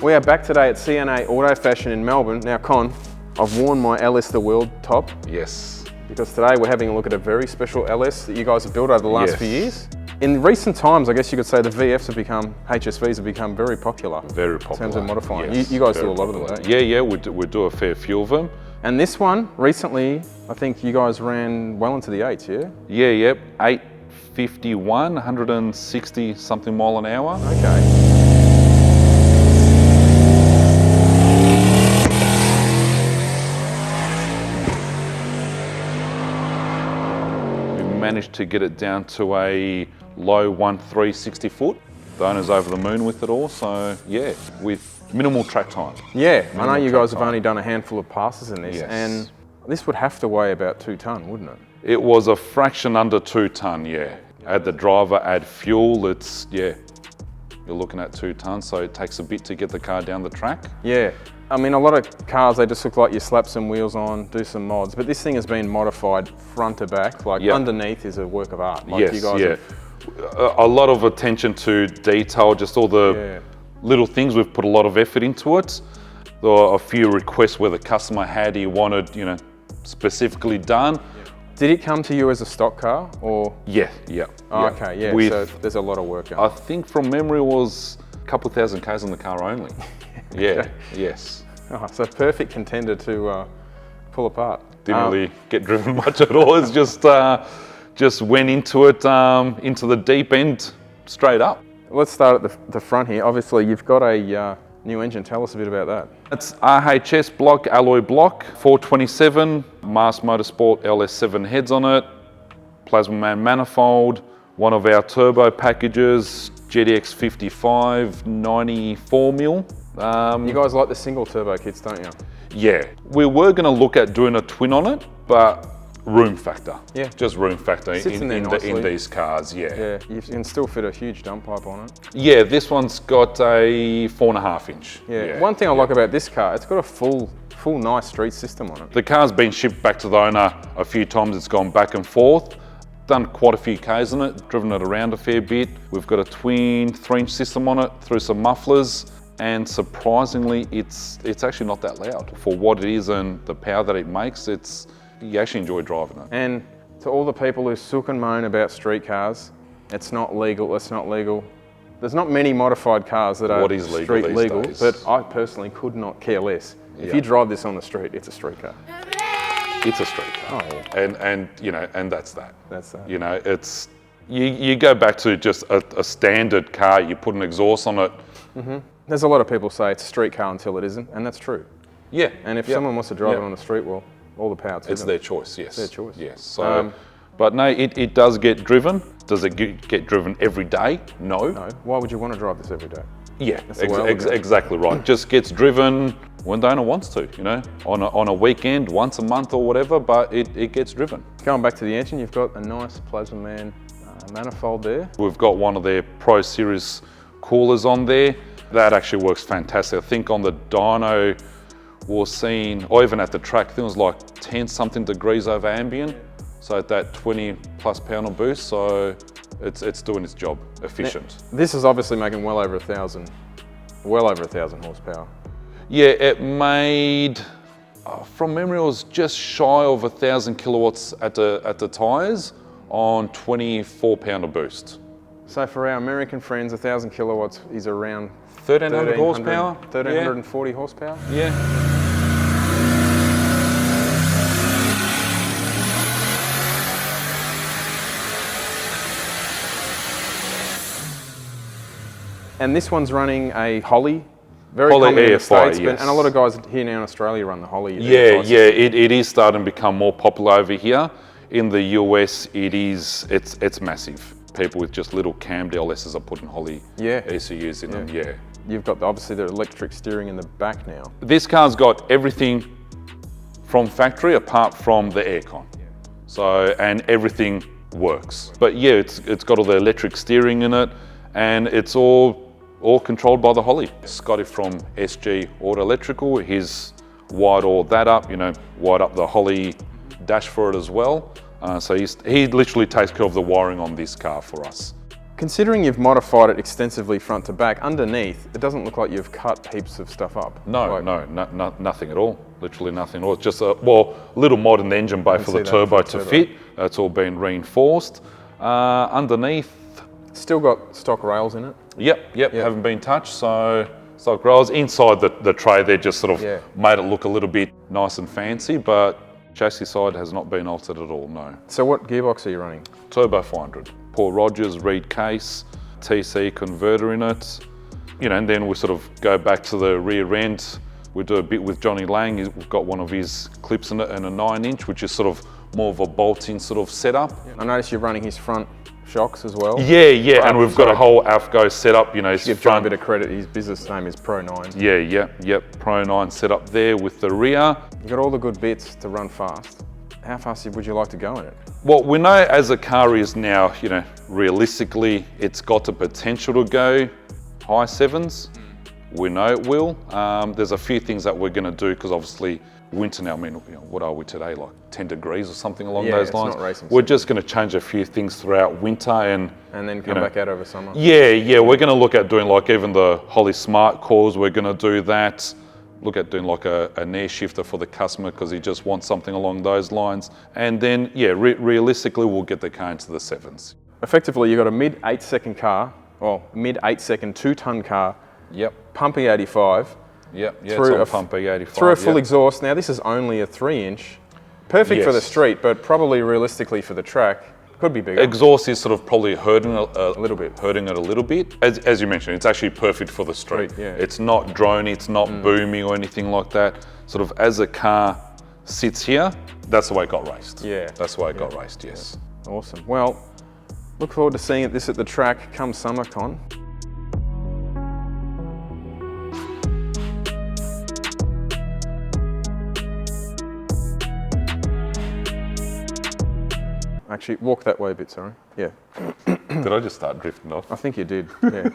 We are back today at CNA Auto Fashion in Melbourne. Now, Con, I've worn my LSTHEWORLD top. Yes. Because today we're having a look at a very special LS that you guys have built over the last few years. In recent times, I guess you could say the VFs have become, HSVs have become very popular. Very popular. In terms of modifying. Yes, you guys do a lot popular. of them, don't you? Yeah, we do a fair few of them. And this one, recently, I think you guys ran well into the 8s, yeah? Yeah, yep. 851, 160 something mile an hour. Okay. Managed to get it down to a low 1.360 foot. The owner's over the moon with it all, so yeah, with minimal track time. Yeah, I know you guys have only done a handful of passes in this, Yes. and this would have to weigh about 2 tonne, wouldn't it? It was a fraction under 2 tonne, yeah. Add the driver, add fuel, it's, yeah, you're looking at 2 tonnes, so it takes a bit to get the car down the track. Yeah. I mean, a lot of cars, they just look like you slap some wheels on, do some mods, but this thing has been modified front to back, like underneath is a work of art. Like Yes, you guys yeah. A lot of attention to detail, just all the little things. We've put a lot of effort into it. There were a few requests where the customer had, he wanted, you know, specifically done. Did it come to you as a stock car, or? Yeah. Oh, okay, yeah, so there's a lot of work I think from memory it was a couple of thousand Ks on the car only. Yeah, yes. Oh, so perfect contender to pull apart. Didn't really get driven much at all. It's just went into it, into the deep end, straight up. Let's start at the front here. Obviously, you've got a new engine. Tell us a bit about that. It's RHS block, alloy block, 427, Mars Motorsport LS7 heads on it, Plasma Man manifold, one of our turbo packages, GDX 55, 94 mil. You guys like the single turbo kits, don't you? Yeah, we were going to look at doing a twin on it, but room factor. Yeah. Just room factor in these cars, yeah. Yeah, you can still fit a huge dump pipe on it. Yeah, this one's got a 4.5 inch. Yeah. One thing I like about this car, it's got a full nice street system on it. The car's been shipped back to the owner a few times. It's gone back and forth. Done quite a few Ks on it, driven it around a fair bit. We've got a twin 3-inch system on it through some mufflers. And surprisingly, it's actually not that loud. For what it is and the power that it makes, you actually enjoy driving it. And to all the people who sook and moan about street cars, it's not legal, it's not legal. There's not many modified cars that are street legal, but I personally could not care less. If you drive this on the street, it's a street car. It's a street car. Oh, yeah. And you know, and that's that. That's that. You know, it's, you go back to just a standard car, you put an exhaust on it. Mm-hmm. There's a lot of people say it's a street car until it isn't, and that's true. Yeah. And if someone wants to drive it on the street, well, all the power to them. It's their choice, yes. It's their choice. Yes. So, but no, it does get driven. Does it get driven every day? No. No. Why would you want to drive this every day? Yeah, exactly right. Just gets driven when the owner wants to, you know, on a weekend, once a month or whatever, but it gets driven. Going back to the engine, you've got a nice Plasma Man manifold there. We've got one of their Pro Series coolers on there. That actually works fantastic. I think on the dyno we're seeing, or even at the track, I think it was like 10 something degrees over ambient. So at that 20 plus pound of boost, so it's doing its job, efficient. Now, this is obviously making well over 1,000 horsepower. Yeah, it made, from memory, it was just shy of 1,000 kilowatts at the tires on 24 pound of boost. So for our American friends, 1,000 kilowatts is around 1,300 horsepower. 1,340 horsepower? Yeah. And this one's running a Holly. Very common in the States, and a lot of guys here now in Australia run the Holly. Yeah, it is starting to become more popular over here. In the US, it's massive. People with just little cammed LSs are putting Holly ECUs in them, yeah. You've got obviously the electric steering in the back now. This car's got everything from factory apart from the aircon. So, and everything works. But yeah, it's got all the electric steering in it, and it's all controlled by the Holly. Scotty from SG Auto Electrical, he's wired all that up, you know, wired up the Holly dash for it as well. So he literally takes care of the wiring on this car for us. Considering you've modified it extensively front to back, underneath, it doesn't look like you've cut heaps of stuff up. No, nothing at all. Literally nothing at all. It's just a little mod in the engine bay for the turbo to fit. It's all been reinforced. Underneath, still got stock rails in it. Yep. Haven't been touched. So stock rails inside the tray. They just sort of made it look a little bit nice and fancy, but chassis side has not been altered at all. No. So what gearbox are you running? Turbo 400. Paul Rogers, reed case, TC converter in it, and then we sort of go back to the rear end. We do a bit with Johnny Lang. We've got one of his clips in it and a 9-inch, which is sort of more of a bolt-in sort of setup. I noticed you're running his front shocks as well. Yeah, and we've got a whole AFGO setup. Give John a bit of credit. His business name is Pro 9. Yep. Pro 9 set up there with the rear. You've got all the good bits to run fast. How fast would you like to go in it? Well, we know as the car is now, realistically, it's got the potential to go high 7s. We know it will. There's a few things that we're going to do because obviously winter now, what are we today, like 10 degrees or something along those lines? Not racing we're just going to change a few things throughout winter and then come back out over summer. Yeah, we're going to look at doing like even the Holly Smart cores, we're going to do that. Look at doing like an air shifter for the customer because he just wants something along those lines. And then, realistically, we'll get the car into the 7s. Effectively, you've got a mid 8-second car, or mid 8-second 2-ton car. Yep. Pumping 85. Through a pumping 85. Through a full exhaust. Now, this is only a 3-inch. Perfect for the street, but probably realistically for the track. Could be bigger. Exhaust is sort of probably hurting a little bit. As you mentioned, it's actually perfect for the street. It's not droney, it's not boomy or anything like that. Sort of as a car sits here, that's the way it got raced. That's the way it got raced, yes. Awesome. Well, look forward to seeing this at the track come SummerCon. Actually, walk that way a bit, sorry. Yeah. Did I just start drifting off? I think you did, yeah.